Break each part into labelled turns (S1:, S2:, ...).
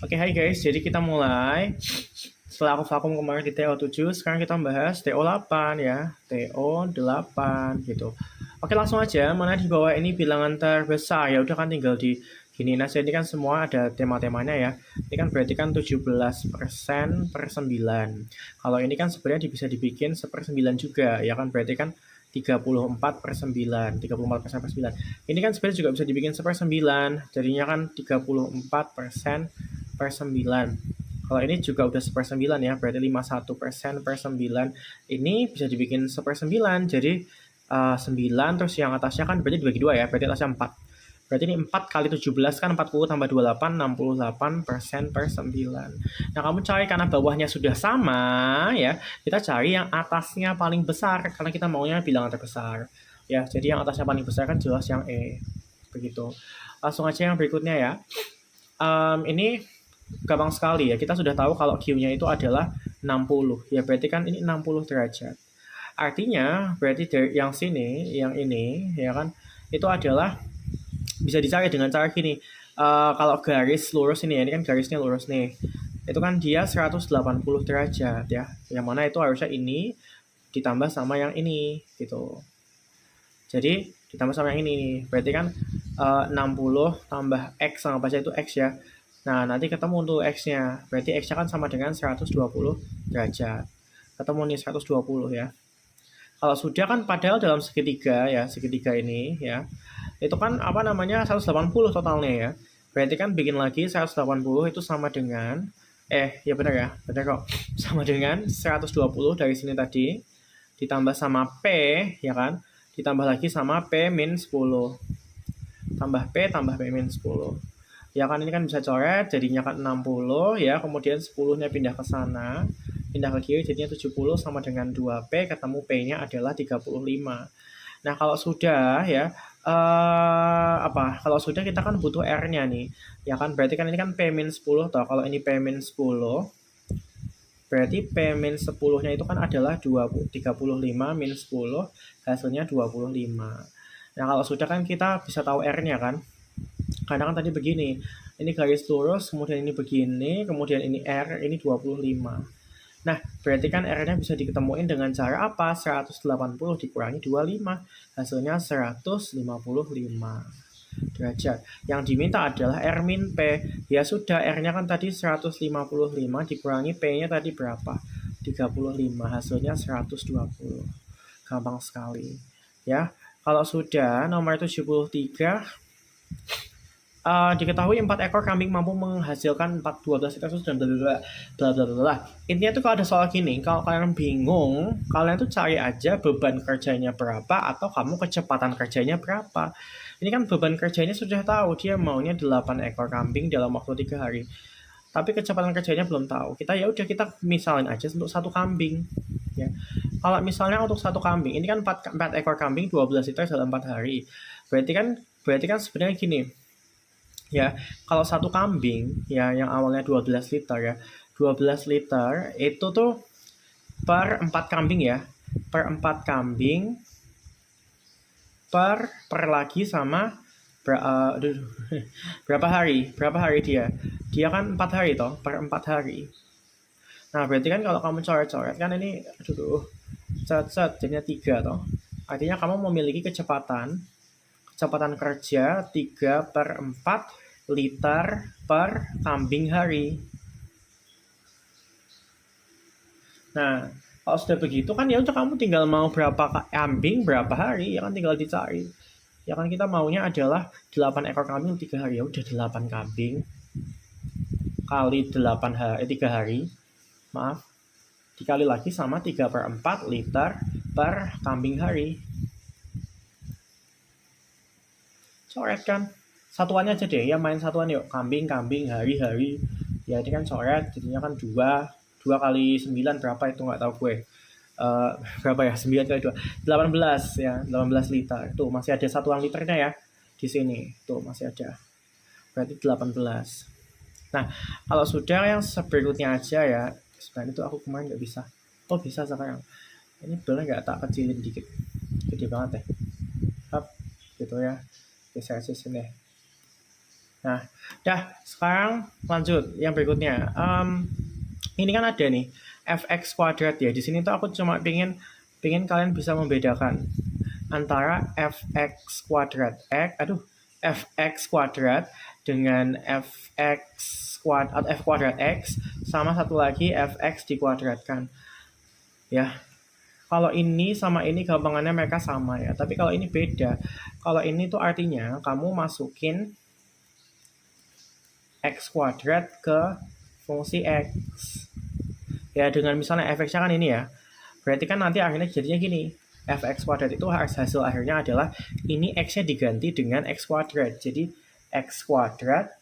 S1: Oke, hai guys. Jadi kita mulai. Setelah aku vakum kemarin di TO7, sekarang kita bahas TO8 ya. TO8 gitu. Oke, langsung aja. Mana di bawah ini bilangan terbesar. Ya udah kan tinggal di gini. Nah, jadi kan semua ada tema-temanya ya. Ini kan berarti kan 17% per 9. Kalau ini kan sebenarnya bisa dibikin 1/9 juga. Ya kan berarti kan 34 per 9. 34% per 9. Ini kan sebenarnya juga bisa dibikin 1/9. Jadinya kan 34% per 9. Kalau ini juga udah 1/9 ya, berarti 51% per 9. Ini bisa dibikin 1/9, jadi 9, terus yang atasnya kan berarti dibagi 2 ya, berarti atasnya 4. Berarti ini 4 kali 17 kan 40 tambah 28, 68% per 9. Nah, kamu cari karena bawahnya sudah sama ya, kita cari yang atasnya paling besar, karena kita maunya bilangan terbesar. Ya, jadi yang atasnya paling besar kan jelas yang E. Begitu. Langsung aja yang berikutnya ya. Ini gampang sekali ya. Kita sudah tahu kalau Q-nya itu adalah 60. Ya berarti kan ini 60 derajat. Artinya berarti dari yang sini, yang ini ya kan, itu adalah bisa dicari dengan cara gini. Kalau garis lurus ini ya, ini kan garisnya lurus nih. Itu kan dia 180 derajat ya. Yang mana itu harusnya ini ditambah sama yang ini gitu. Jadi ditambah sama yang ini nih. Berarti kan 60 tambah X sama baca itu X ya. Nah, nanti ketemu untuk X-nya. Berarti X-nya kan sama dengan 120 derajat. Ketemu nih 120 ya. Kalau sudah kan padahal dalam segitiga ya, segitiga ini ya. Itu kan apa namanya 180 totalnya ya. Berarti kan bikin lagi 180 itu sama dengan ya benar ya, benar kok. Sama dengan 120 dari sini tadi ditambah sama P ya kan. Ditambah lagi sama P min 10. Tambah P min 10. Ya kan ini kan bisa coret, jadinya kan 60 ya, kemudian 10-nya pindah ke sana, pindah ke kiri jadinya 70 sama dengan 2P, ketemu P-nya adalah 35. Nah, kalau sudah ya kalau sudah kita kan butuh R-nya nih. Ya kan berarti kan ini kan P min 10 toh. Kalau ini P min 10 berarti P min 10-nya itu kan adalah 35 min 10, hasilnya 25. Nah, kalau sudah kan kita bisa tahu R-nya kan. Karena kan tadi begini, ini garis lurus, kemudian ini begini, kemudian ini R, ini 25. Nah, berarti kan R-nya bisa diketemuin dengan cara apa? 180 dikurangi 25, hasilnya 155 derajat. Yang diminta adalah R min P. Ya sudah, R-nya kan tadi 155 dikurangi P-nya tadi berapa? 35, hasilnya 120. Gampang sekali. Ya, kalau sudah nomor 73, diketahui 4 ekor kambing mampu menghasilkan 12 liter susu dan bla bla bla bla. Intinya tuh kalau ada soal gini, kalau kalian bingung, kalian tuh cari aja beban kerjanya berapa atau kamu kecepatan kerjanya berapa. Ini kan beban kerjanya sudah tahu, dia maunya 8 ekor kambing dalam waktu 3 hari. Tapi kecepatan kerjanya belum tahu. Kita misalin aja untuk satu kambing. Ya. Kalau misalnya untuk satu kambing, ini kan 4 ekor kambing 12 liter dalam 4 hari. Berarti kan sebenarnya gini. Ya, kalau satu kambing ya yang awalnya 12 liter ya. 12 liter itu tuh per 4 kambing ya. Per 4 kambing per lagi sama berapa hari? Berapa hari dia? Dia kan 4 hari toh, per 4 hari. Nah, berarti kan kalau kamu coret-coret kan ini set jadinya 3 toh. Artinya kamu memiliki kecepatan kerja 3/4 liter per kambing hari. Nah, kalau sudah begitu kan ya udah kamu tinggal mau berapa kambing berapa hari, ya kan tinggal dicari. Ya kan kita maunya adalah 8 ekor kambing 3 hari. Ya udah 8 kambing kali 3 hari. Maaf. Dikali lagi sama 3/4 liter per kambing hari. Coret kan? Satuannya aja deh, ya main satuan yuk. Kambing, hari. Ya ini kan coret, jadinya kan 2 kali 9 berapa itu nggak tahu gue. Berapa ya? 9 kali 2. 18 ya, 18 liter. Tuh masih ada satuan liternya ya di sini. Tuh masih ada. Berarti 18. Nah, kalau sudah yang berikutnya aja ya. Sebenarnya itu aku kemarin nggak bisa. Oh bisa sekarang. Ini boleh nggak tak kecilin dikit. Gede banget ya. Up, gitu ya. Geser sini. Nah, sekarang lanjut yang berikutnya. Ini kan ada nih fx kuadrat ya. Di sini tuh aku cuma pingin kalian bisa membedakan antara fx kuadrat fx kuadrat dengan f kuadrat x sama satu lagi fx dikuadratkan. Ya, kalau ini sama ini gampangannya mereka sama ya. Tapi kalau ini beda. Kalau ini tuh artinya kamu masukin x kuadrat ke fungsi x. Ya, dengan misalnya fx-nya kan ini ya. Berarti kan nanti akhirnya jadinya gini. Fx kuadrat itu hasil akhirnya adalah ini x-nya diganti dengan x kuadrat. Jadi x kuadrat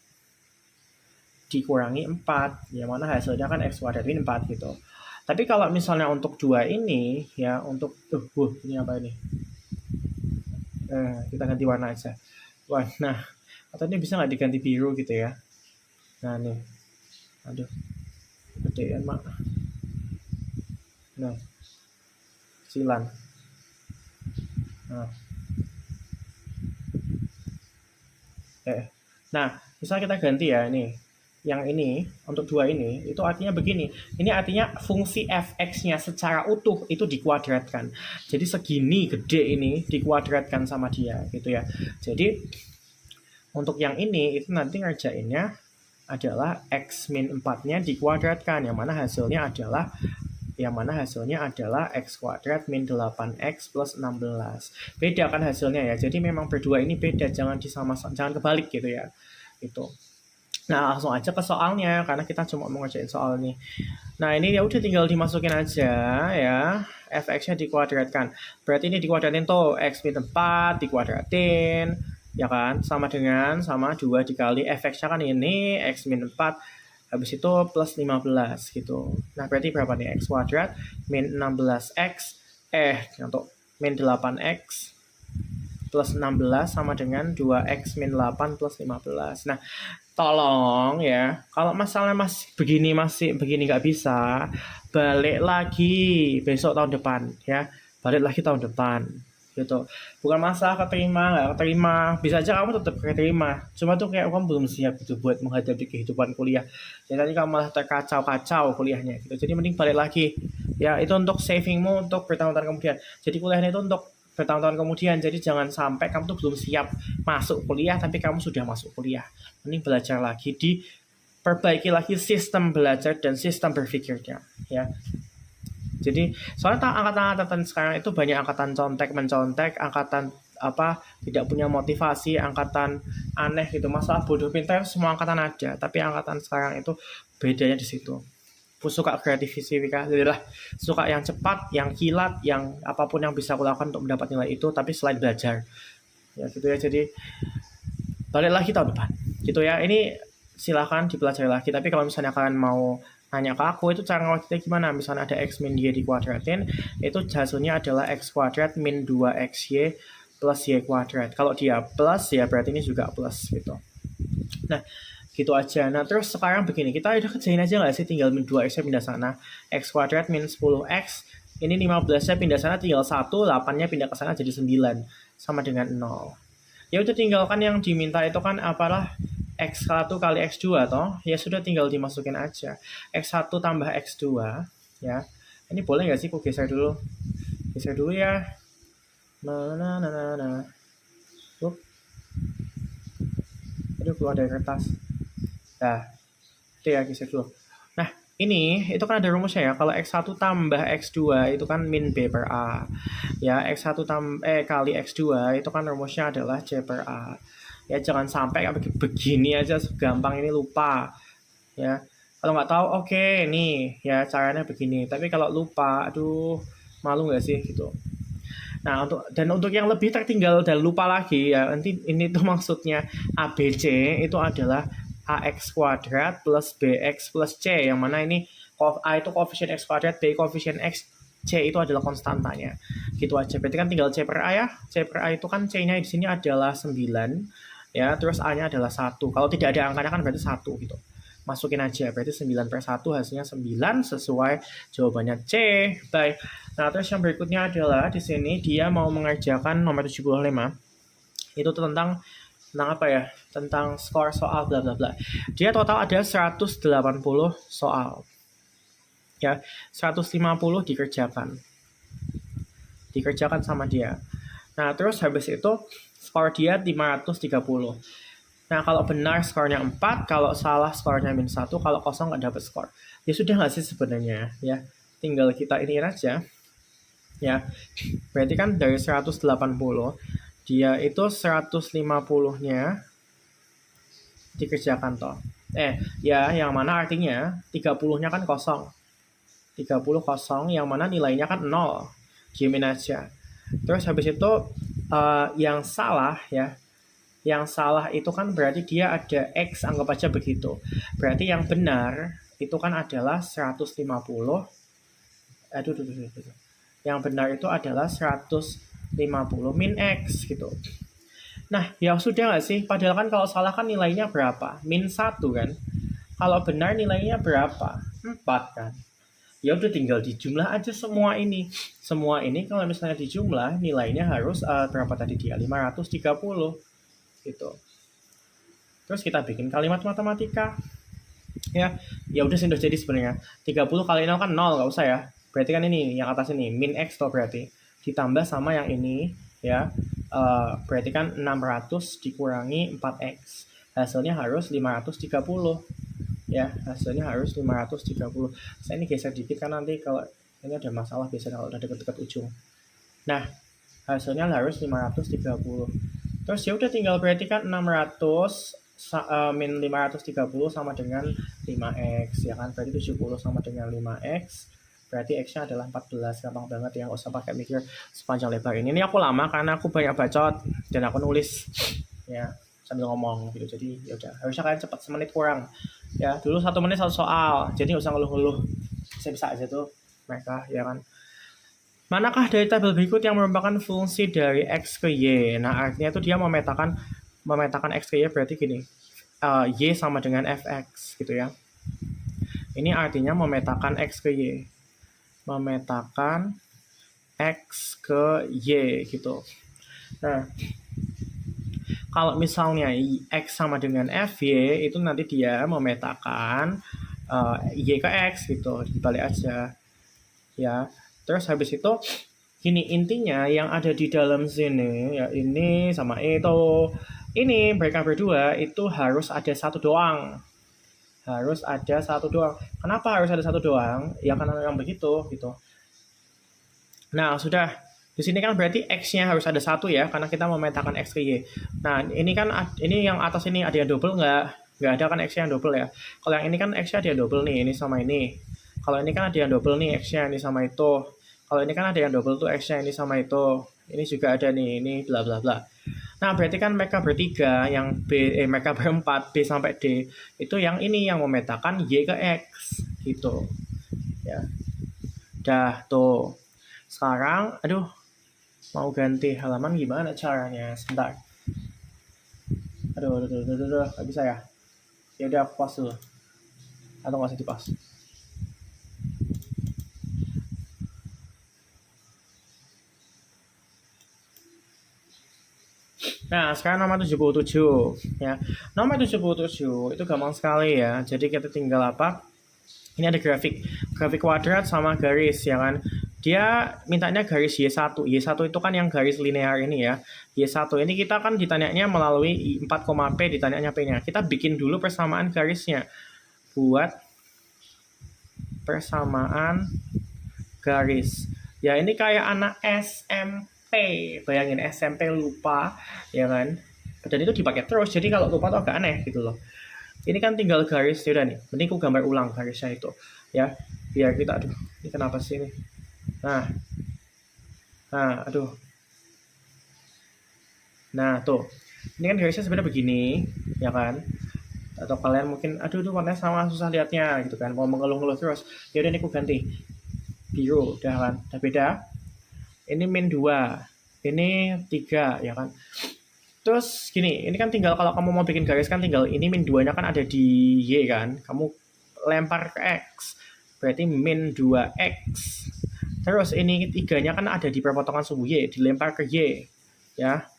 S1: dikurangi 4. Yang mana hasilnya kan x kuadrat ini 4 gitu. Tapi kalau misalnya untuk 2 ini ya, untuk ini apa ini? Kita ganti warna aja. Warna. Atau ini bisa nggak diganti biru gitu ya? Nah, nih. Aduh. Gedean, Mak. Nah. Kecilan. Nah, misalnya kita ganti ya ini. Yang ini, untuk 2 ini, itu artinya begini. Ini artinya fungsi fx-nya secara utuh itu dikuadratkan. Jadi segini gede ini dikuadratkan sama dia gitu ya. Jadi untuk yang ini itu nanti ngerjainnya adalah x min 4-nya dikuadratkan, yang mana hasilnya adalah x kuadrat min 8x plus 16. Beda kan hasilnya ya. Jadi memang berdua ini beda, jangan kebalik gitu ya. Itu. Nah, langsung aja ke soalnya karena kita cuma mau ngerjain soal nih. Nah, ini ya udah tinggal dimasukin aja ya. Fx-nya dikuadratkan. Berarti ini dikuadratin tuh x min 4 dikuadratin ya kan, sama 2 dikali fx-nya kan ini x min 4 habis itu plus 15 gitu. Nah, berarti berapa nih? X kuadrat min 16x untuk min 8x plus 16 sama dengan 2x min 8 plus 15. Nah, tolong ya, kalau masalah masih begini nggak bisa, balik lagi besok tahun depan ya. Balik lagi tahun depan gitu. Bukan masalah keterima nggak keterima, bisa aja kamu tetap keterima, cuma tuh kayak kamu belum siap gitu buat menghadapi kehidupan kuliah. Jadi nanti kamu malah terkacau-kacau kuliahnya gitu. Jadi mending balik lagi ya, itu untuk savingmu untuk bertahun-tahun kemudian. Jadi kuliahnya itu untuk bertahun-tahun kemudian. Jadi jangan sampai kamu tuh belum siap masuk kuliah tapi kamu sudah masuk kuliah. Mending belajar lagi, diperbaiki lagi sistem belajar dan sistem berpikirnya ya. Jadi soalnya angkatan sekarang itu banyak angkatan mencontek, angkatan tidak punya motivasi, angkatan aneh gitu. Masalah bodoh pintar semua angkatan ada, tapi angkatan sekarang itu bedanya di situ. Suka kreativitas, suka yang cepat, yang kilat, yang apapun yang bisa aku lakukan untuk mendapat nilai itu, tapi selain belajar ya gitu ya. Jadi balik lagi tahun depan gitu ya. Ini silahkan dipelajari lagi, tapi kalau misalnya kalian mau nanya ke aku itu cara ngelakuinnya gimana, misalnya ada x min y dikuadratin, itu hasilnya adalah x kuadrat min 2xy plus y kuadrat. Kalau dia plus ya berarti ini juga plus gitu. Nah, gitu aja. Nah, terus sekarang begini, kita udah kerjain aja nggak sih, tinggal min 2x-nya pindah sana, x kuadrat min 10x, ini 15-nya pindah sana tinggal 1, 8-nya pindah ke sana jadi 9, sama dengan 0. Ya udah, tinggalkan yang diminta itu kan apalah x1 kali x2 toh, ya sudah tinggal dimasukin aja. x1 tambah x2 ya. Ini boleh nggak sih aku geser dulu ya. Nah. Aduh, keluar dari kertas. Nah, itu ya, geser dulu. Nah, ini itu kan ada rumusnya ya. Kalau x1 tambah x2 itu kan min b per a. Ya, x1 kali x2 itu kan rumusnya adalah c per a. Ya, jangan sampai begini aja gampang ini lupa ya. Kalau nggak tahu oke, nih ya caranya begini, tapi kalau lupa aduh malu nggak sih gitu. Nah, untuk yang lebih tertinggal dan lupa lagi ya, nanti ini tuh maksudnya ABC itu adalah ax kuadrat plus bx plus c, yang mana ini a itu koefisien x kuadrat, b koefisien x, c itu adalah konstantanya. Gitu aja. Berarti kan tinggal c per a ya. C per a itu kan c-nya di sini adalah 9 ya, terus a-nya adalah 1. Kalau tidak ada angkanya kan berarti 1 gitu. Masukin aja, berarti 9 per 1 hasilnya 9, sesuai jawabannya C. Baik. Nah, terus yang berikutnya adalah di sini dia mau mengerjakan nomor 75. Itu tentang tentang apa ya? Tentang skor soal bla bla bla. Dia total ada 180 soal. Ya, 150 dikerjakan sama dia. Nah, terus habis itu skor dia 530. Nah, kalau benar skornya 4, kalau salah skornya -1, kalau kosong nggak dapat skor. Ya sudah nggak sih sebenarnya, ya. Tinggal kita ini aja. Ya, berarti kan dari 180, dia itu 150-nya dikerjakan toh. Ya, yang mana artinya 30-nya kan kosong. 30 kosong, yang mana nilainya kan 0. Diemin aja. Terus habis itu yang salah ya. Yang salah itu kan berarti dia ada X, anggap aja begitu. Berarti yang benar itu kan adalah 150. Yang benar itu adalah 150 min X gitu. Nah, ya sudah nggak sih? Padahal kan kalau salah kan nilainya berapa? -1 kan? Kalau benar nilainya berapa? 4 kan? Ya udah tinggal dijumlah aja semua ini. Semua ini kalau misalnya dijumlah nilainya harus berapa tadi dia? 530 gitu. Terus kita bikin kalimat matematika. Ya udah sudah jadi sebenarnya. 30 kali 0 kan 0, nggak usah ya. Berarti kan ini yang atas ini min X toh berarti. Ditambah sama yang ini ya. Berarti kan 600 dikurangi 4X. Hasilnya harus 530. Ya, hasilnya harus 530. Saya ini geser dikit kan nanti kalau ini ada masalah biasanya kalau udah dekat-dekat ujung. Nah, hasilnya harus 530. Terus ya udah tinggal berarti kan 600 min 530 sama dengan 5X ya kan, berarti 70 sama dengan 5X, berarti X-nya adalah 14. Gampang banget ya, nggak usah pakai mikir sepanjang lebar ini aku lama karena aku banyak bacot dan aku nulis ya sambil ngomong gitu, jadi ya udah harusnya kalian cepat, semenit kurang ya, dulu 1 menit 1 soal, jadi nggak usah ngeluh-ngeluh, bisa aja tuh mereka ya kan. Manakah dari tabel berikut yang merupakan fungsi dari X ke Y? Nah, artinya itu dia memetakan X ke Y berarti gini, Y sama dengan Fx gitu ya. Ini artinya memetakan X ke Y. Memetakan X ke Y gitu. Nah, kalau misalnya X sama dengan Fy, itu nanti dia memetakan Y ke X gitu, dibalik aja. Ya, terus habis itu gini, intinya yang ada di dalam sini ya ini sama itu, ini mereka berdua itu harus ada satu doang. Harus ada satu doang. Kenapa harus ada satu doang? Ya karena memang begitu gitu. Nah, sudah di sini kan berarti X-nya harus ada satu ya, karena kita memetakan X ke Y. Nah, ini kan ini yang atas ini ada yang double nggak? Nggak ada kan X-nya yang double ya. Kalau yang ini kan X-nya ada yang double nih, ini sama ini. Kalau ini kan ada yang double nih, X-nya ini sama itu. Kalau ini kan ada yang double tuh X-nya ini sama itu. Ini juga ada nih, ini bla bla bla. Nah, berarti kan mereka bertiga, yang mereka berempat, B sampai D, itu yang ini yang memetakan Y ke X gitu. Ya. Dah tuh. Sekarang, aduh, mau ganti halaman gimana caranya? Sebentar. Aduh, nggak bisa ya. Ya udah aku pause dulu. Atau nggak usah di-pause. Nah, sekarang nomor 77 ya. Nomor 77 itu gampang sekali ya. Jadi kita tinggal apa? Ini ada grafik kuadrat sama garis ya kan. Dia mintanya garis Y1. Y1 itu kan yang garis linear ini ya. Y1 ini kita kan ditanyanya melalui 4, P, ditanyanya P-nya. Kita bikin dulu persamaan garisnya. Buat persamaan garis. Ya ini kayak anak SMP, bayangin SMP lupa ya kan, dan itu dipakai terus, jadi kalau lupa tuh agak aneh gitu loh. Ini kan tinggal garis, ya udah nih, mending aku gambar ulang garisnya itu ya, biar kita, aduh ini kenapa sih ini, nah aduh, nah tuh, ini kan garisnya sebenarnya begini ya kan, atau kalian mungkin aduh warnanya sama, susah liatnya gitu kan, mau mengeluh-ngeluh terus, ya udah ini aku ganti biru, udah kan, udah beda. Ini -2, ini 3 ya kan. Terus gini, ini kan tinggal kalau kamu mau bikin garis kan tinggal ini -2-nya kan ada di Y kan, kamu lempar ke X, berarti -2X. Terus ini 3-nya kan ada di perpotongan sumbu Y, dilempar ke Y ya.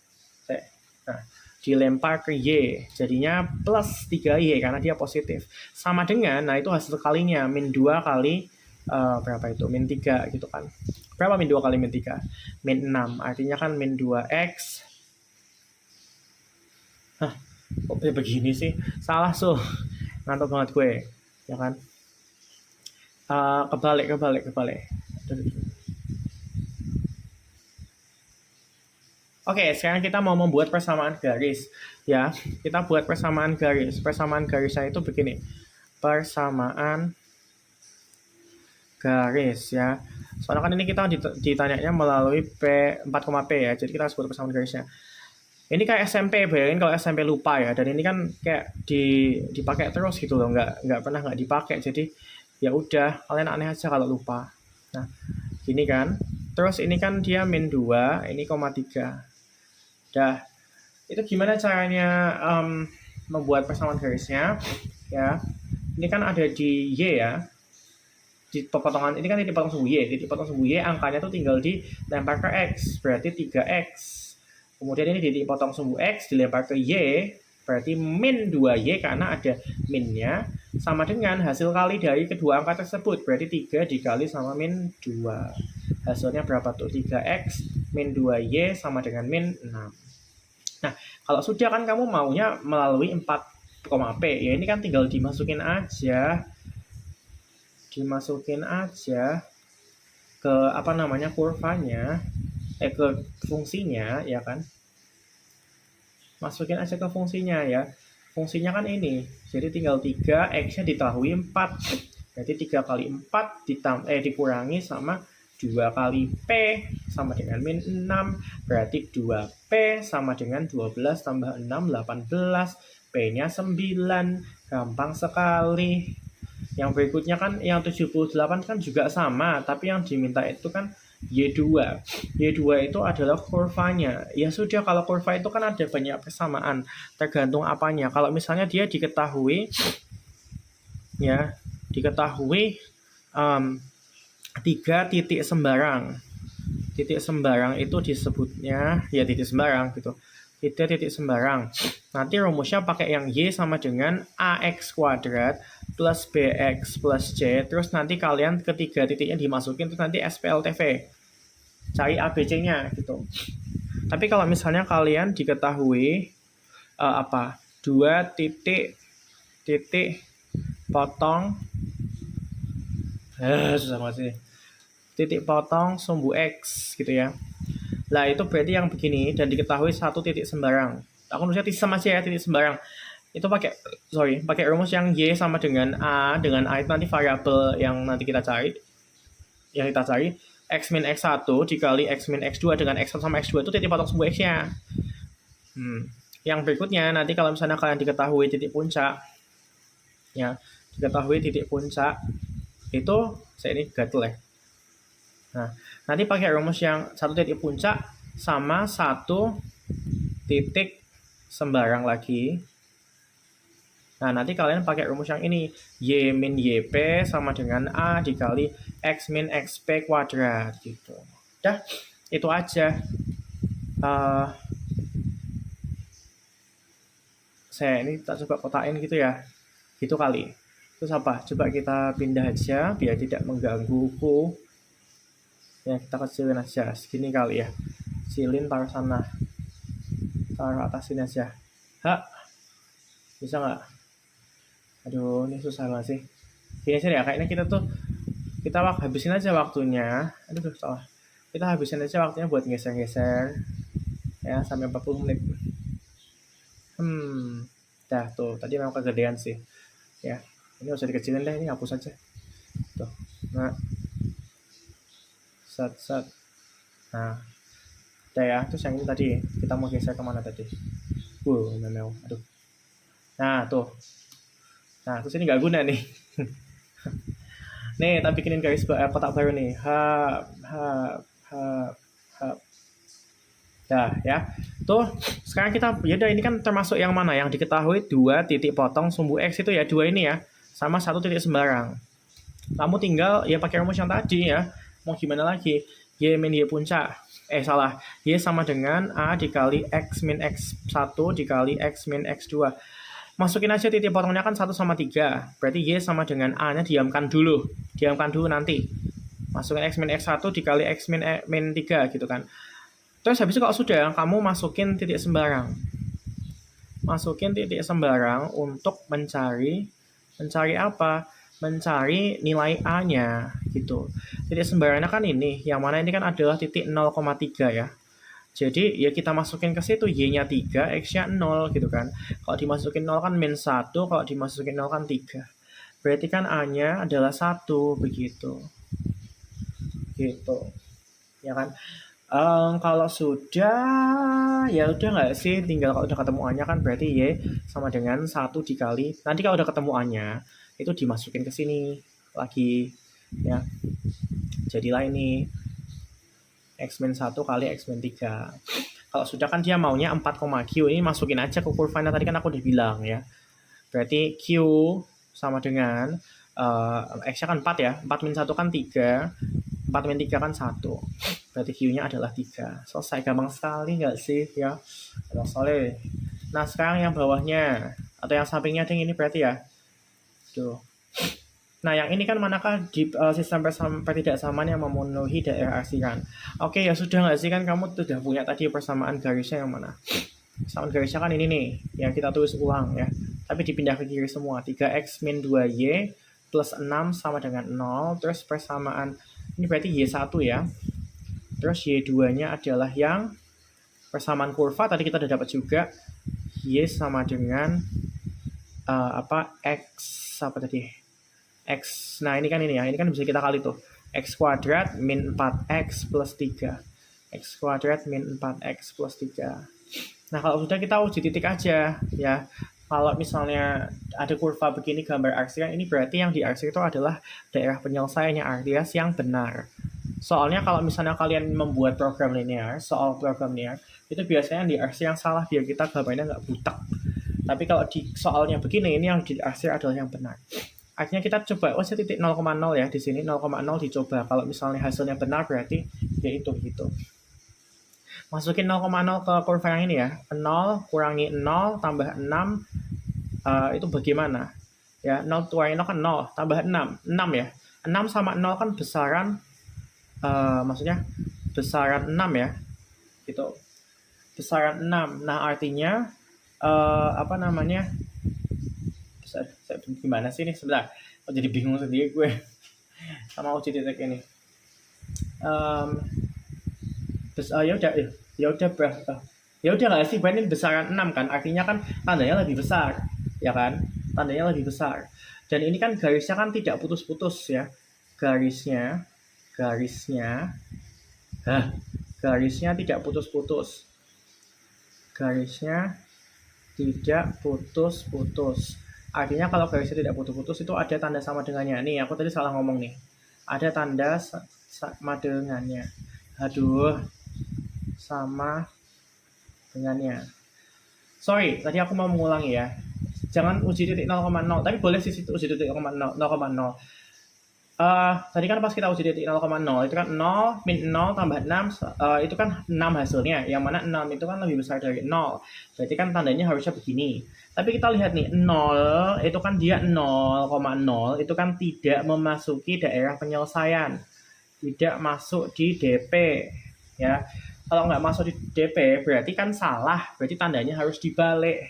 S1: Nah, dilempar ke Y, jadinya plus 3Y karena dia positif. Sama dengan, nah itu hasil kalinya, min 2 kali, berapa itu, min 3 gitu kan. Berapa min 2 kali min 3? Min 6, artinya kan min 2X. Hah, kok begini sih? Salah, ngantuk banget gue, ya kan. Kebalik. Oke, sekarang kita mau membuat persamaan garis. Ya, kita buat persamaan garis. Persamaan garisnya itu begini. Persamaan garis ya. Soalnya kan ini kita ditanyanya melalui P4,P ya. Jadi kita harus buat persamaan garisnya. Ini kayak SMP, bayangin kalau SMP lupa ya. Dan ini kan kayak dipakai terus gitu loh, nggak pernah nggak dipakai. Jadi ya udah, kalian aneh aja kalau lupa. Nah, gini kan. Terus ini kan dia min 2, ini koma 3. Dah, itu gimana caranya membuat persamaan garisnya? Ya, ini kan ada di Y ya, di potongan ini kan titik potong sumbu Y, angkanya tuh tinggal dilempar ke X, berarti 3X. Kemudian ini titik potong sumbu X dilempar ke Y, berarti min 2Y karena ada minnya, sama dengan hasil kali dari kedua angka tersebut, berarti 3 dikali sama min 2. Hasilnya berapa tuh? 3X min 2Y sama dengan min 6. Nah, kalau sudah kan kamu maunya melalui 4,P, ya ini kan tinggal dimasukin aja ke kurvanya, ke fungsinya, ya kan. Masukin aja ke fungsinya ya. Fungsinya kan ini, jadi tinggal 3, X-nya diketahui 4. Berarti 3 kali 4 dikurangi sama 2 kali P sama dengan min 6, berarti 2P sama dengan 12 tambah 6, 18, P-nya 9, gampang sekali. Yang berikutnya kan, yang 78 kan juga sama, tapi yang diminta itu kan Y2. Y2 itu adalah kurvanya. Ya sudah, kalau kurva itu kan ada banyak persamaan, tergantung apanya. Kalau misalnya dia diketahui, ya, 3 titik sembarang. Titik sembarang itu disebutnya ya titik sembarang gitu. Titik sembarang. Nanti rumusnya pakai yang Y sama dengan AX kuadrat plus BX plus C. Terus nanti kalian ketiga titiknya dimasukin, terus nanti SPLTV. Cari ABC-nya gitu. Tapi kalau misalnya kalian diketahui 2 titik potong susah banget sih. Titik potong sumbu X gitu ya. Nah, itu berarti yang begini dan diketahui 1 titik sembarang. Aku nulisnya tisem aja ya, titik sembarang. Itu pakai rumus yang Y sama dengan A. Dengan A itu nanti variabel yang nanti kita cari. X min X1 dikali X min X2 dengan X1 sama X2 itu titik potong sumbu X-nya. Yang berikutnya nanti kalau misalnya kalian diketahui titik puncak, ya, itu saya ini gatel ya. Nah, nanti pakai rumus yang 1 titik puncak sama 1 titik sembarang lagi. Nah, nanti kalian pakai rumus yang ini, Y min YP sama dengan A dikali X min XP kuadrat gitu. Dah, itu aja. Saya ini tak coba kotain gitu ya. Gitu kali. Terus apa? Coba kita pindah aja biar tidak menggangguku. Ya, kita kecilin aja. Segini kali ya. Kecilin taruh sana. Taruh atas sini aja. Bisa nggak? Aduh, ini susah banget sih. Gini aja ya, kayaknya kita habisin aja waktunya. Aduh, salah. Kita habisin aja waktunya buat geser-geser. Ya, sampai 40 menit. Dah tuh, tadi memang kegedean sih. Ya, ini usah dikecilin deh, ini hapus aja. Tuh. Nah. Set. Nah. Udah ya, terus yang ini tadi kita mau geser kemana tadi? Memang. Aduh. Nah, tuh. Nah, terus ini nggak guna nih. Nih, kita bikinin garis kotak baru nih. Dah ya. Tuh, sekarang kita ini kan termasuk yang mana? Yang diketahui 2 titik potong sumbu X itu ya, 2 ini ya. Sama 1 titik sembarang. Kamu tinggal ya pakai rumus yang tadi ya. Mau gimana lagi? Y min Y puncak salah, Y sama dengan A dikali X min X1 dikali X min X2. Masukin aja titik potongnya kan 1 sama 3. Berarti Y sama dengan A-nya diamkan dulu. Diamkan dulu nanti. Masukin X min X1 dikali X min 3 gitu kan. Terus habis itu kalau sudah, kamu masukin titik sembarang. Masukin titik sembarang untuk mencari apa? Mencari nilai A-nya gitu. Titik sembarangnya kan ini, yang mana ini kan adalah titik 0,3 ya. Jadi ya kita masukin ke situ Y-nya 3, X-nya 0 gitu kan. Kalau dimasukin 0 kan min 1, kalau dimasukin 0 kan 3. Berarti kan A-nya adalah 1 begitu. Gitu. Ya kan? Kalau sudah ya udah nggak sih, tinggal kalau udah ketemu A-nya kan berarti Y sama dengan 1 dikali. Nanti kalau udah ketemu A-nya itu dimasukin ke sini lagi ya. Jadilah ini X min 1 kali X min 3. Kalau sudah kan dia maunya 4, Q. Ini masukin aja ke kurvanya tadi kan aku udah bilang ya. Berarti Q sama dengan X-nya kan 4 ya. 4 min 1 kan 3. 4 min 3 kan 1. Berarti Q-nya adalah 3. Selesai, gampang sekali nggak sih ya? Soalnya. Nah sekarang yang bawahnya atau yang sampingnya ini berarti ya. Tuh. Nah, yang ini kan manakah di sistem pertidaksamaan yang memenuhi daerah arsiran. Oke, ya sudah nggak sih kan kamu sudah punya tadi persamaan garisnya yang mana? Persamaan garisnya kan ini nih, yang kita tulis ulang ya. Tapi dipindah ke kiri semua. 3x min 2y plus 6 sama dengan 0. Terus persamaan, ini berarti y1 ya. Terus y2-nya adalah yang persamaan kurva, tadi kita udah dapat juga. Y sama dengan x apa tadi? X, nah ini kan bisa kita kali tuh. X kuadrat min 4x plus 3. X kuadrat min 4x plus 3. Nah kalau sudah kita uji titik aja ya. Kalau misalnya ada kurva begini gambar arsiran, ini berarti yang diarsir itu adalah daerah penyelesaiannya Ardias yang benar. Soalnya kalau misalnya kalian membuat program linear, soal program linear, itu biasanya yang diarsir yang salah biar kita gambarnya nggak butek. Tapi kalau di soalnya begini, ini yang diarsir adalah yang benar. Akhirnya kita coba, titik 0,0 ya di sini 0,0 dicoba. Kalau misalnya hasilnya benar berarti ya itu gitu. Masukin 0,0 ke kurva yang ini ya. 0 kurangi 0 tambah 6 itu bagaimana? Ya, 0 kurangi 0 kan 0 tambah 6. 6 ya. 6 sama 0 kan besaran maksudnya besaran 6 ya. Gitu. Besaran 6. Nah, artinya apa namanya? Gimana sih ini sebelah jadi bingung sendiri gue sama uji titik ini. Ya udah nggak sih, berarti besaran 6 kan, artinya kan tandanya lebih besar ya kan, tandanya lebih besar. Dan ini kan garisnya kan tidak putus-putus ya, garisnya tidak putus-putus, garisnya tidak putus-putus. Artinya kalau garisnya tidak putus-putus itu ada tanda sama dengannya. Nih, aku tadi salah ngomong nih. Ada tanda sama dengannya. Aduh, sama dengannya. Sorry, tadi aku mau mengulangi ya. Jangan uji titik 0,0, tapi boleh sih uji titik 0,0. Tadi kan pas kita uji titik 0,0 itu kan 0 min 0 tambah 6 itu kan 6 hasilnya, yang mana 6 itu kan lebih besar dari 0, berarti kan tandanya harusnya begini. Tapi kita lihat nih, 0 itu kan dia 0,0 itu kan tidak memasuki daerah penyelesaian, tidak masuk di DP ya. Kalau nggak masuk di DP berarti kan salah, berarti tandanya harus dibalik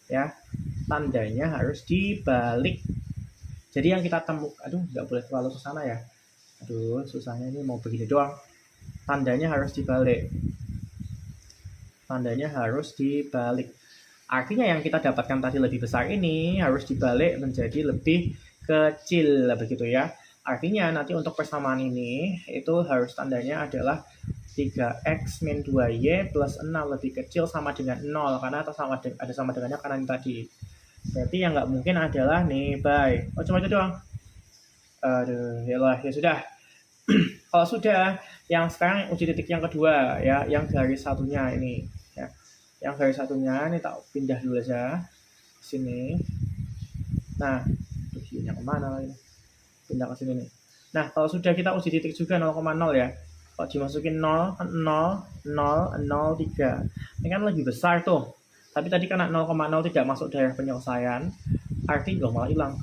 S1: ya, tandanya harus dibalik. Jadi yang kita temukan, nggak boleh terlalu ke sana ya. Susahnya ini mau begini doang. Tandanya harus dibalik. Tandanya harus dibalik. Artinya yang kita dapatkan tadi lebih besar ini harus dibalik menjadi lebih kecil, begitu ya. Artinya nanti untuk persamaan ini itu harus tandanya adalah 3x min 2y plus 6 lebih kecil sama dengan 0, karena ada sama dengannya kanan tadi. Berarti yang nggak mungkin adalah nih by. Cuma itu doang. Ya sudah. Kalau sudah, yang sekarang uji titik yang kedua ya, yang garis satunya ini ya. Yang garis satunya ini tak pindah dulu aja sini. Nah, viewnya kemana lagi? Pindah ke sini nih. Nah, kalau sudah kita uji titik juga 0,0 ya. Kalau dimasukin 0 kan 0, 0, 0, 3. Ini kan lebih besar tuh. Tapi tadi karena 0,0 tidak masuk daerah penyelesaian, artinya malah hilang.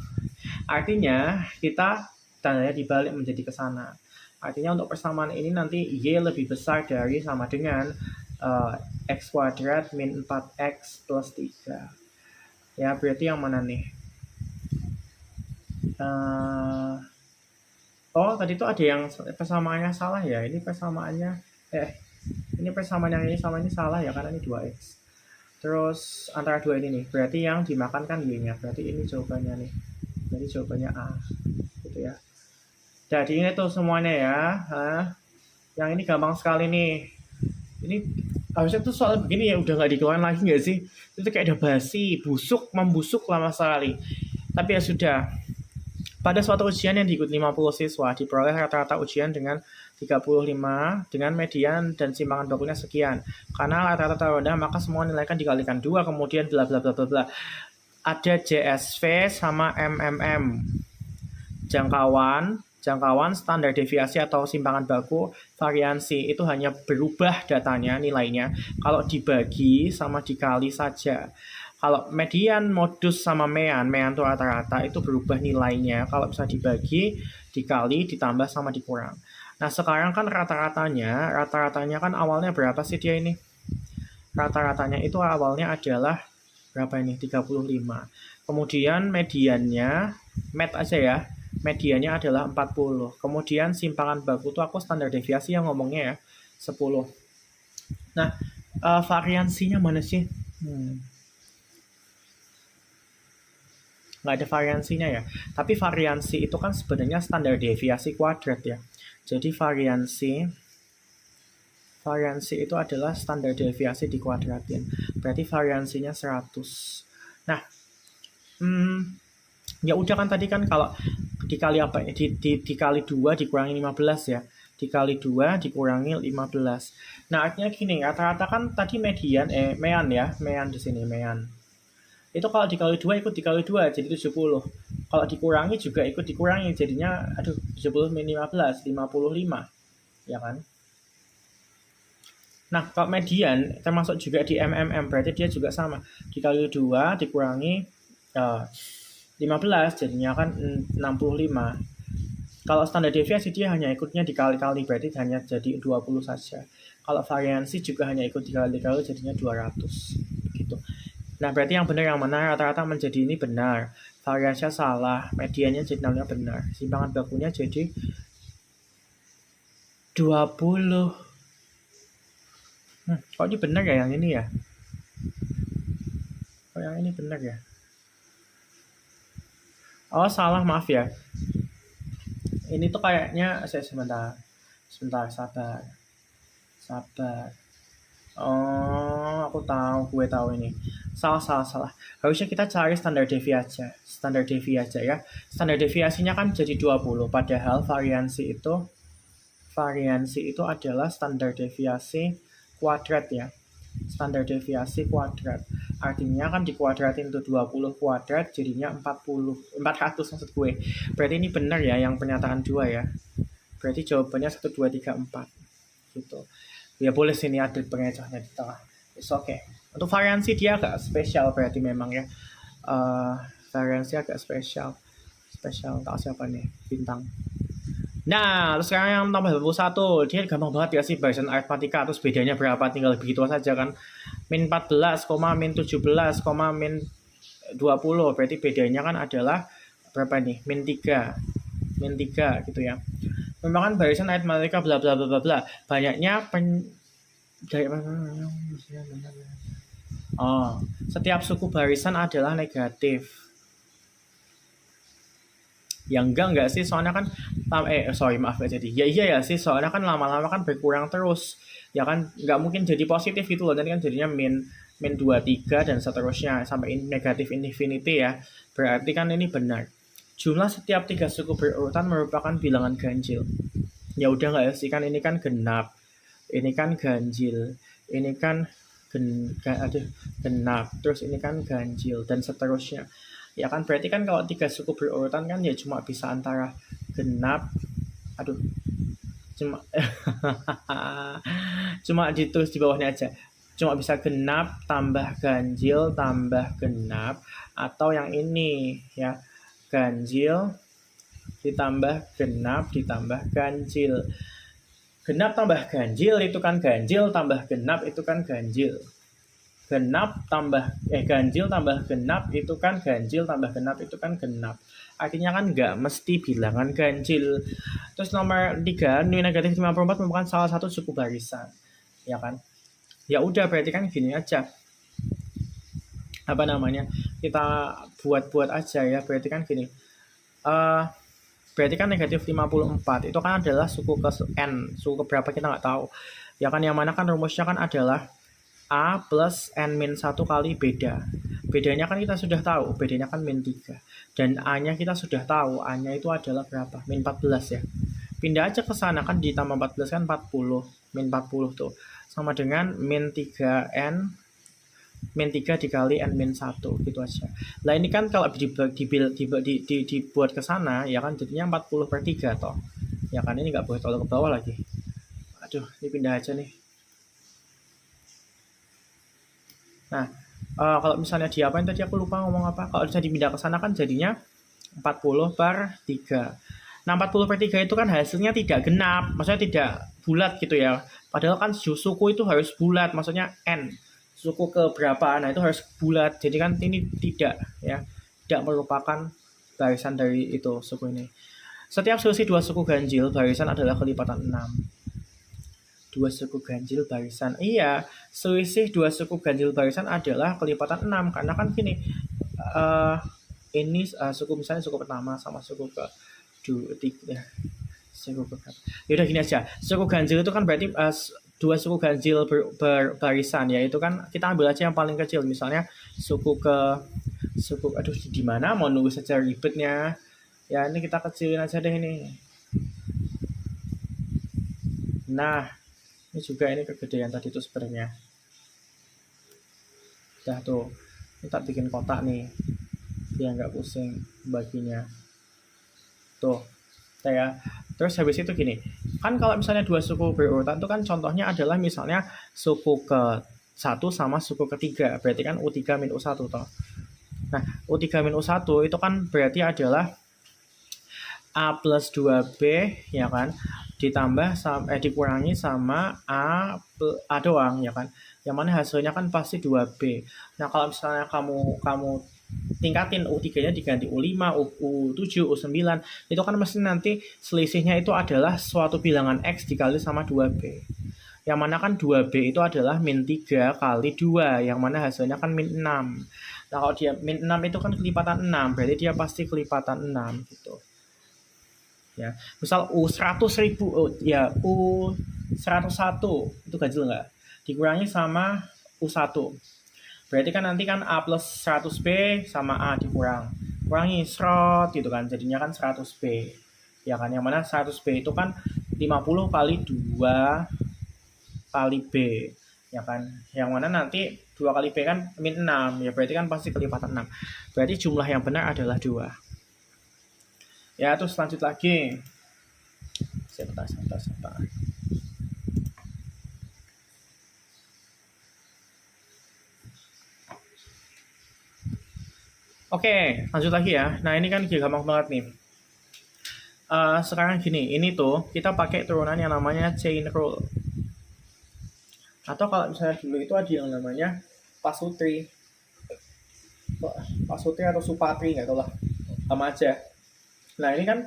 S1: Artinya kita tandanya dibalik menjadi ke sana. Artinya untuk persamaan ini nanti Y lebih besar dari sama dengan X kuadrat min 4X plus 3. Ya, berarti yang mana nih? Oh, tadi tuh ada yang persamaannya salah ya. Ini persamaannya ini persamaan yang ini sama ini salah ya, karena ini 2x. Terus antara dua ini nih, berarti yang dimakan kan y-nya. Berarti ini jawabannya nih. Jadi jawabannya A. Gitu ya. Jadi ini tuh semuanya ya. Yang ini gampang sekali nih. Ini harusnya tuh soal begini ya udah nggak dikeluarin lagi nggak sih? Itu kayak udah basi, membusuk lama sekali. Tapi ya sudah. Pada suatu ujian yang diikuti 50 siswa, diperoleh rata-rata ujian dengan 35 dengan median dan simpangan bakunya sekian. Karena rata-rata rendah, maka semua nilai kan dikalikan 2, kemudian bla bla bla bla bla. Ada JSV sama MMM. Jangkauan, standar deviasi atau simpangan baku, variansi itu hanya berubah datanya, nilainya kalau dibagi sama dikali saja. Kalau median, modus sama mean itu rata-rata itu berubah nilainya kalau bisa dibagi, dikali, ditambah sama dikurang. Nah sekarang kan rata-ratanya kan awalnya berapa sih dia ini? Rata-ratanya itu awalnya adalah berapa ini? 35. Kemudian mediannya, aja ya, mediannya adalah 40. Kemudian simpangan baku itu aku standar deviasi yang ngomongnya ya, 10. Nah variansinya mana sih? Nggak ada variansinya ya. Tapi variansi itu kan sebenarnya standar deviasi kuadrat ya. Jadi variansi itu adalah standar deviasi dikuadratin. Berarti variansinya 100. Nah, ya udah kan tadi kan kalau dikali apa ya? Dikali 2 dikurangi 15 ya. Dikali 2 dikurangi 15. Nah, artinya gini, rata-rata kan tadi median mean ya, mean di sini mean. Itu kalau dikali 2 ikut dikali 2 jadi 70. Kalau dikurangi juga ikut dikurangi jadinya 70 min 15 55 ya kan. Nah kalau median termasuk juga di MMM berarti dia juga sama, dikali 2 dikurangi 15 jadinya kan 65. Kalau standar deviasi dia hanya ikutnya dikali-kali berarti hanya jadi 20 saja. Kalau variansi juga hanya ikut dikali-kali jadinya 200 gitu. Nah, berarti yang benar yang mana? Rata-rata menjadi ini benar. Variansinya salah. Mediannya jadi namanya benar. Simpangan bakunya jadi 20. Kok ini benar ya yang ini ya? Kok yang ini benar ya? Oh, salah, maaf ya. Ini tuh kayaknya, sebentar, sabar. Oh, gue tahu ini. Salah. Harusnya kita cari standar deviasi ya. Standar deviasinya kan jadi 20, padahal variansi itu adalah standar deviasi kuadrat ya. Standar deviasi kuadrat. Artinya kan dikuadratin itu 20 kuadrat jadinya 400 maksud gue. Berarti ini benar ya yang pernyataan 2 ya. Berarti jawabannya 1 2 3 4 gitu. Ya boleh sini ada pengecohnya di tengah. It's okay. Untuk variansi dia agak spesial berarti memang ya. Variansi agak spesial. Tak siapa nih? Bintang. Nah, terus sekarang yang tambah 21. Dia gampang banget ya sih barisan aritmatika. Terus bedanya berapa? Tinggal begitu saja kan. Min 14, min 17, min 20. Berarti bedanya kan adalah berapa nih? Min 3 gitu ya. Memang kan barisan aritmatika bla bla bla bla bla. Banyaknya setiap suku barisan adalah negatif. Yang enggak sih, soalnya kan maaf ya jadi. Ya iya ya sih, soalnya kan lama-lama kan berkurang terus. Ya kan nggak mungkin jadi positif gitu loh. Nanti kan jadinya min 2, 3 dan seterusnya sampai negatif infinity ya. Berarti kan ini benar. Jumlah setiap 3 suku berurutan merupakan bilangan ganjil. Ya udah nggak ya sih, kan ini kan genap. Ini kan ganjil. Ini kan genap. Terus ini kan ganjil dan seterusnya. Ya kan berarti kan kalau 3 suku berurutan kan ya cuma bisa antara genap Cuma cuma ditulis di bawahnya aja. Cuma bisa genap tambah ganjil tambah genap, atau yang ini ya, ganjil ditambah genap ditambah ganjil. Genap tambah ganjil itu kan ganjil, tambah genap itu kan ganjil. Ganjil tambah genap itu kan ganjil, tambah genap itu kan genap. Artinya kan nggak mesti bilangan ganjil. Terus nomor 3, nilai negatif 54 merupakan salah satu suku barisan. Ya kan? Ya udah, berarti kan gini aja. Apa namanya? Kita buat-buat aja ya. Berarti kan gini. Berarti kan negatif 54 itu kan adalah suku ke n. Suku ke berapa kita nggak tahu. Ya kan, yang mana kan rumusnya kan adalah A plus N min 1 kali beda. Bedanya kan kita sudah tahu, bedanya kan min 3. Dan A-nya kita sudah tahu, A-nya itu adalah berapa? Min 14 ya. Pindah aja ke sana, kan ditambah 14 kan 40. Min 40 tuh. Sama dengan min 3N, min 3 dikali N min 1, gitu aja. Nah ini kan kalau dibuat ke sana, ya kan jadinya 40/3 toh. Ya kan, ini nggak boleh tolong ke bawah lagi. Aduh, ini pindah aja nih. Nah, kalau misalnya diapain tadi, aku lupa ngomong apa. Kalau bisa dipindah ke sana kan jadinya 40/3. Nah, 40/3 itu kan hasilnya tidak genap, maksudnya tidak bulat gitu ya. Padahal kan suku itu harus bulat, maksudnya N. Suku ke berapa, nah itu harus bulat. Jadi kan ini tidak ya, tidak merupakan barisan dari itu suku ini. Setiap selisih dua suku ganjil, barisan adalah kelipatan 6. Dua suku ganjil barisan. Iya, selisih dua suku ganjil barisan adalah kelipatan 6. Karena kan gini, ini suku misalnya suku pertama sama suku ke 3. Suku ke berapa? Yaudah gini aja. Suku ganjil itu kan berarti dua suku ganjil berbarisan ya. Itu kan kita ambil aja yang paling kecil. Misalnya aduh di mana mau nunggu saja ribetnya. Ya ini kita kecilin aja deh ini. Nah, ini juga ini kegedean tadi itu sebenarnya. Udah tuh, kita bikin kotak nih, biar nggak pusing baginya. Tuh, ya. Terus habis itu gini, kan kalau misalnya dua suku berurutan itu kan contohnya adalah misalnya suku ke 1 sama suku ketiga, berarti kan U3 min U1 toh. Nah, U3 min U1 itu kan berarti adalah A plus 2B ya kan, ditambah dikurangi sama A doang ya kan, yang mana hasilnya kan pasti 2B. Nah kalau misalnya kamu tingkatin U3 nya diganti U5, U7, U9, itu kan mesti nanti selisihnya itu adalah suatu bilangan X dikali sama 2B, yang mana kan 2B itu adalah min 3 kali 2, yang mana hasilnya kan min 6. Nah kalau dia min 6 itu kan kelipatan 6, berarti dia pasti kelipatan 6 gitu ya. Misal U100.000 ya U101 itu ganjil nggak, dikurangi sama U1, berarti kan nanti kan A plus 100B sama A kurangi serot gitu kan, jadinya kan 100B ya kan, yang mana 100B itu kan 50 kali 2 kali B ya kan, yang mana nanti 2 kali B kan min 6 ya, berarti kan pasti kelipatan 6, berarti jumlah yang benar adalah 2 ya. Terus lanjut lagi. Sebentar. Oke, lanjut lagi ya. Nah ini kan gampang banget nih. Sekarang gini, ini tuh kita pakai turunan yang namanya chain rule. Atau kalau misalnya dulu itu ada yang namanya pasutri atau supatri, nggak tahu lah, sama aja. Nah ini kan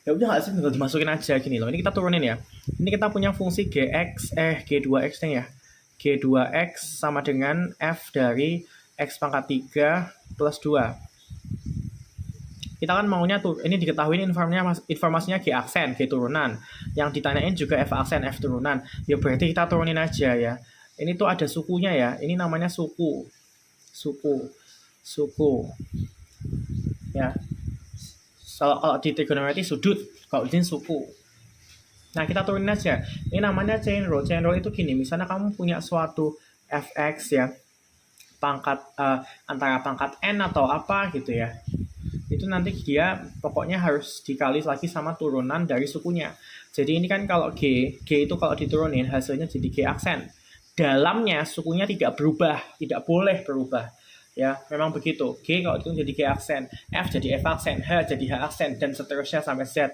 S1: ya udah nggak sih, tinggal dimasukin aja gini loh. Ini kita turunin ya. Ini kita punya fungsi G2X nih ya. G2X sama dengan F dari X pangkat 3 plus 2. Kita kan maunya tuh ini diketahui informasinya G aksen, G turunan. Yang ditanyain juga F aksen, F turunan. Ya berarti kita turunin aja ya. Ini tuh ada sukunya ya. Ini namanya suku. Ya. Kalau di trigonometri sudut, kalau di sini suku. Nah kita turunin aja. Ini namanya chain rule. Chain rule itu gini, misalnya kamu punya suatu fx ya, pangkat antara pangkat n atau apa gitu ya. itu nanti dia pokoknya harus dikali lagi sama turunan dari sukunya. Jadi ini kan kalau G itu kalau diturunin hasilnya jadi G aksen. Dalamnya sukunya tidak berubah, tidak boleh berubah. Ya, memang begitu. G kalau itu jadi G aksen, F jadi F aksen, H jadi H aksen, dan seterusnya sampai Z.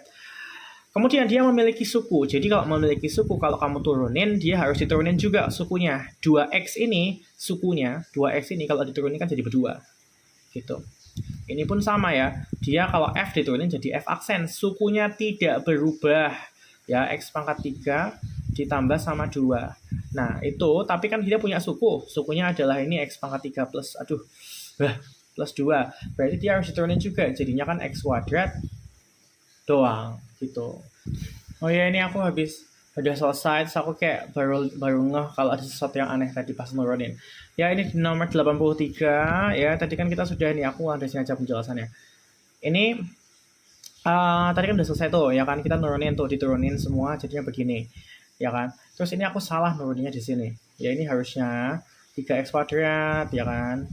S1: Kemudian dia memiliki suku. Jadi kalau memiliki suku, kalau kamu turunin, dia harus diturunin juga sukunya. 2X ini sukunya, 2X ini kalau diturunin kan jadi berdua. Gitu. Ini pun sama ya. Dia kalau F diturunin jadi F aksen. Sukunya tidak berubah. Ya, X pangkat 3 ditambah sama 2. Nah, itu, tapi kan dia punya suku. Sukunya adalah ini X pangkat 3 plus, plus 2. Berarti dia harus diturunin juga. Jadinya kan X kuadrat doang. Gitu. Oh ya, ini aku udah selesai. Terus aku kayak baru ngeh kalau ada sesuatu yang aneh tadi pas nurunin. Ya, ini di nomor 83. Ya, tadi kan kita sudah nih, aku ada sini aja penjelasannya. Ini tadi kan udah selesai tuh, ya kan, kita nurunin tuh, diturunin semua jadinya begini, ya kan. Terus ini aku salah nuruninnya di sini. Ya ini harusnya 3x kuadrat, ya kan.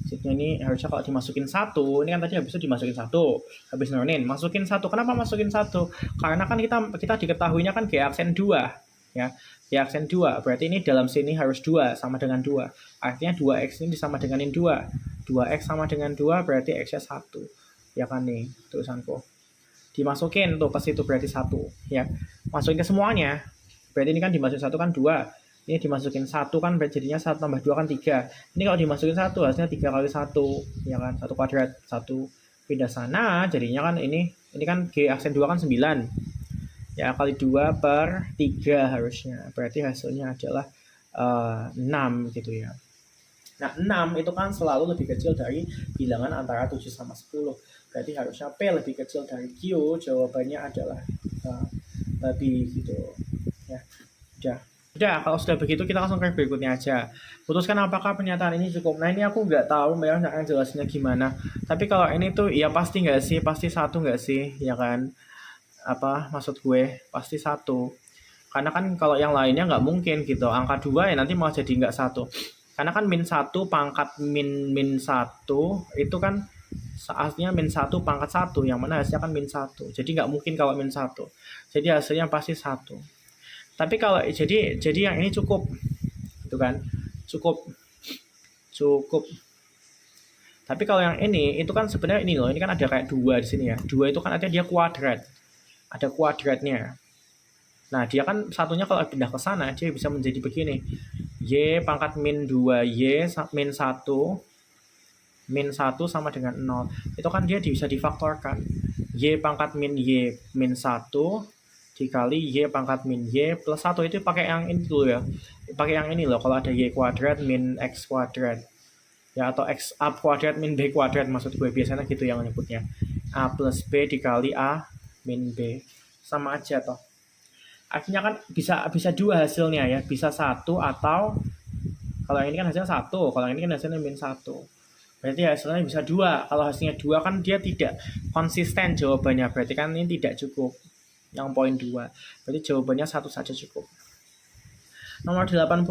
S1: Jadinya ini harusnya kalau dimasukin 1, ini kan tadi habis itu dimasukin 1, habis nurunin, masukin 1. Kenapa masukin 1? Karena kan kita diketahuinya kan G aksen 2, ya. G aksen 2, berarti ini dalam sini harus 2, sama dengan 2. Artinya 2x ini sama denganin 2. 2x sama dengan 2, berarti x-nya 1. Ya kan nih, tulisanku. Dimasukin tuh ke situ berarti 1, ya. Masukin ke semuanya. Berarti ini kan dimasukin 1 kan 2. Ini dimasukin 1 kan berarti jadinya 1 tambah 2 kan 3. Ini kalau dimasukin 1 hasilnya 3 kali 1, ya kan. 1 kuadrat, 1 pindah sana, jadinya kan ini kan G aksen 2 kan 9. Ya, kali 2 per 3 harusnya. Berarti hasilnya adalah 6 gitu ya. Nah, 6 itu kan selalu lebih kecil dari bilangan antara 7 sama 10. Berarti harusnya P lebih kecil dari Q. Jawabannya adalah lebih gitu. Ya, udah. Kalau sudah begitu kita langsung ke berikutnya aja. Putuskan apakah pernyataan ini cukup. Nah, ini aku nggak tahu memang akan jelasinnya gimana. Tapi kalau ini tuh ya pasti nggak sih? Pasti 1 nggak sih? Ya kan? Apa maksud gue? Pasti 1. Karena kan kalau yang lainnya nggak mungkin gitu. Angka 2 ya nanti malah jadi nggak 1. Karena kan min 1 pangkat min 1 itu kan aslinya min 1 pangkat 1, yang mana hasilnya kan min 1. Jadi nggak mungkin kalau min 1. Jadi hasilnya pasti 1. Tapi kalau jadi yang ini cukup. Itu kan? Cukup. Tapi kalau yang ini itu kan sebenarnya ini loh, ini kan ada kayak 2 di sini ya. 2 itu kan artinya dia kuadrat. Ada kuadratnya. Nah, dia kan satunya kalau pindah ke sana, dia bisa menjadi begini. Y pangkat min 2Y min 1 sama dengan 0. Itu kan dia bisa difaktorkan. Y pangkat min Y min 1 dikali Y pangkat min Y plus 1. Itu pakai yang ini dulu ya. Pakai yang ini loh, kalau ada Y kuadrat min X kuadrat. Ya, atau X up kuadrat min B kuadrat maksud gue. Biasanya gitu yang nyebutnya. A plus B dikali A min B. Sama aja toh. Artinya kan bisa 2 hasilnya ya, bisa 1 atau kalau ini kan hasilnya 1, kalau ini kan hasilnya min 1. Berarti hasilnya bisa 2. Kalau hasilnya 2 kan dia tidak konsisten jawabannya, berarti kan ini tidak cukup. Yang poin 2. Berarti jawabannya 1 saja cukup. Nomor 85,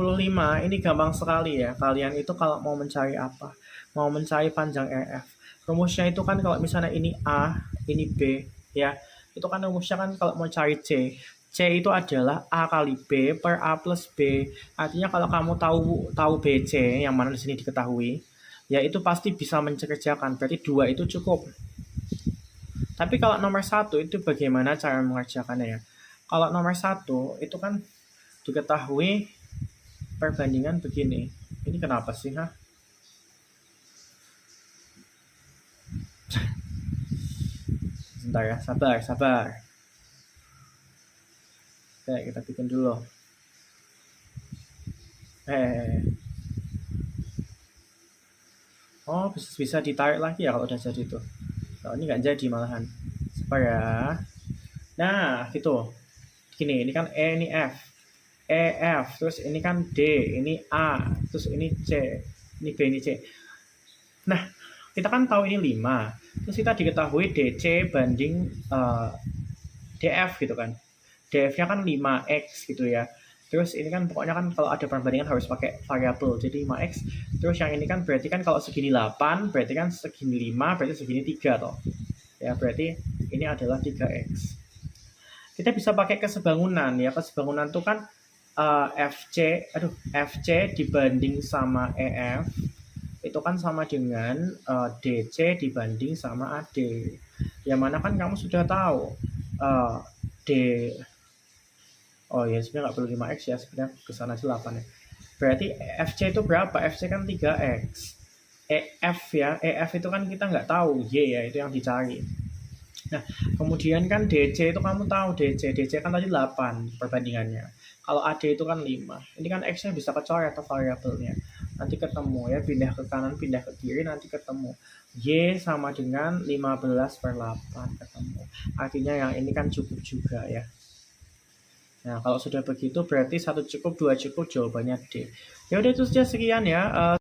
S1: ini gampang sekali ya. Kalian itu kalau mau mencari apa? Mau mencari panjang EF. Rumusnya itu kan kalau misalnya ini A, ini B, ya. Itu kan rumusnya kan kalau mau cari C. C itu adalah A kali B per A plus B. Artinya kalau kamu tahu BC, yang mana di sini diketahui, ya itu pasti bisa mengerjakan. Berarti 2 itu cukup. Tapi kalau nomor 1 itu bagaimana cara mengerjakannya ya? Kalau nomor 1 itu kan diketahui perbandingan begini. Ini kenapa sih, ha? Sebentar ya, sabar. Oke, kita bikin dulu. Oh, bisa ditarik lagi ya kalau udah jadi itu. Oh, ini nggak jadi malahan. Sabar ya. Nah, gitu. Gini, ini kan E, ini F. E, F. Terus ini kan D, ini A. Terus ini C. Ini B, ini C. Nah, kita kan tahu ini 5. Terus kita diketahui DC banding DF gitu kan. DF-nya kan 5X gitu ya. Terus ini kan pokoknya kan kalau ada perbandingan harus pakai variabel. Jadi 5x. Terus yang ini kan berarti kan kalau segini 8, berarti kan segini 5, berarti segini 3 toh. Ya, berarti ini adalah 3x. Kita bisa pakai kesebangunan ya. Kesebangunan itu kan FC dibanding sama EF itu kan sama dengan DC dibanding sama AD. Yang mana kan kamu sudah tahu D. Oh ya, sebenarnya nggak perlu 5x ya, sebenarnya kesana aja 8 ya. Berarti FC itu berapa? FC kan 3x. EF ya, EF itu kan kita nggak tahu, Y ya, itu yang dicari. Nah, kemudian kan DC itu kamu tahu DC kan tadi 8 perbandingannya. Kalau AD itu kan 5. Ini kan X-nya bisa kecoret atau variabelnya. Nanti ketemu ya, pindah ke kanan, pindah ke kiri, nanti ketemu. Y sama dengan 15/8 ketemu. Artinya yang ini kan cukup juga ya. Nah, kalau sudah begitu berarti 1 cukup, 2 cukup, jawabannya D. Ya udah itu saja sekian ya.